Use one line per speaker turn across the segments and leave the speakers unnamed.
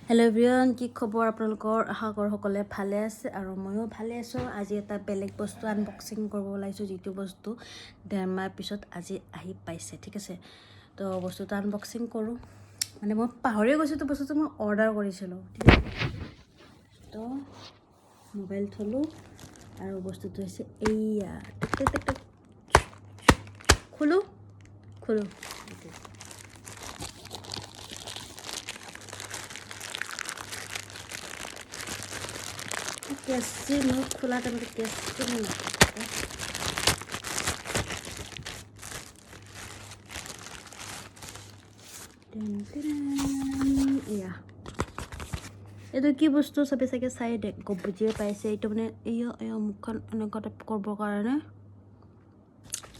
Hello' everyone, কি খবৰ আপোনালোকৰ? আশা কৰোঁ সকলোৱে ভালে আছে আৰু ময়ো ভালে আছোঁ। আজি এটা বেলেগ বস্তু আনবক্সিং কৰিব ওলাইছোঁ, যিটো বস্তু 1.5 মাহ পিছত আজি আহি পাইছে, ঠিক আছে। তো বস্তুটো আনবক্সিং কৰোঁ, মানে মই পাহৰি গৈছোঁ। তো বস্তুটো মই অৰ্ডাৰ কৰিছিলোঁ, ঠিক আছে। তো মোবাইল থলোঁ আৰু বস্তুটো হৈছে এইয়া, খোলোঁ। কেঁচি মোক খোলা টাইমতে কেঁচি এয়া এইটো কি বস্তু চবে চাগে চাই বুজিয়ে পাইছে। এইটো মানে এয়া মুখখন এনেকুৱা টাইপ কৰিবৰ কাৰণে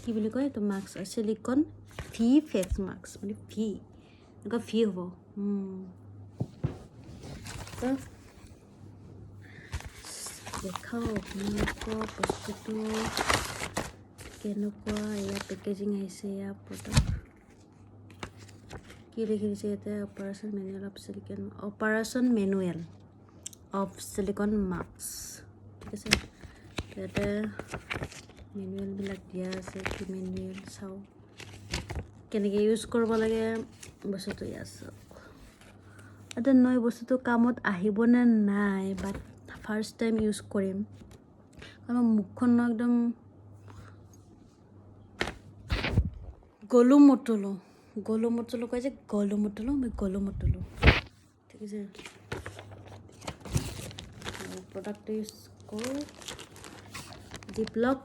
কি বুলি কয়, এইটো mask silicon V face mask, মানে ভি এনেকুৱা ভি হ'ব। দেখাওঁ আপোনালোকক বস্তুটো কেনেকুৱা। ইয়াৰ পেকেজিং আহিছে, ইয়াৰ প্ৰডাক্ট কি লিখি দিছে ইয়াতে, operation manual of silicon mask, ঠিক আছে। ইয়াতে মেনুৱেলবিলাক দিয়া আছে, কি মেনুৱেল চাওঁ, কেনেকৈ ইউজ কৰিব লাগে বস্তুটো। আছে এতিয়া নহয় বস্তুটো কামত আহিবনে নাই, বাট ফাৰ্ষ্ট টাইম ইউজ কৰিম কাৰণ মুখখন একদম গলু মতলো কয় যে, মই গলু মতলো, ঠিক আছে। প্ৰডাক্টটো ইউজ কৰোঁ, জিপলক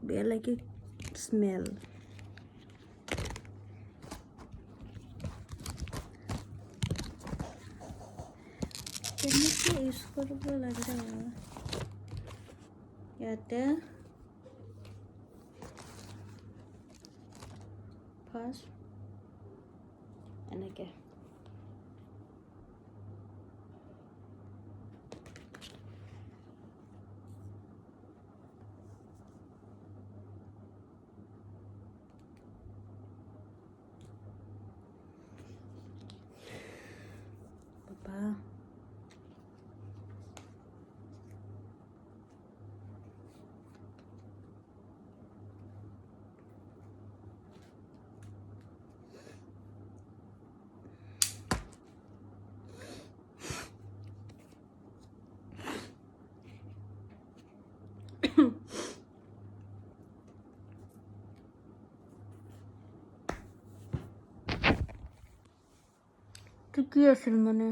বেয়া লাগে স্মেল। কেনেকৈ ইউজ কৰিব লাগে ইয়াতে ফাৰ্ষ্ট এনেকৈ পাপা কি আছিল মানে,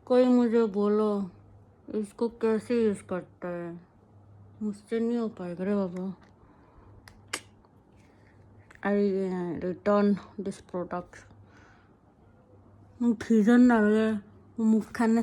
कोई मुझे बोलो इसको कैसे यूज़ करता है, मुझसे नहीं हो पाएगा रे बाबा। I return this product. মোক ভিজন নালাগে, মুখখন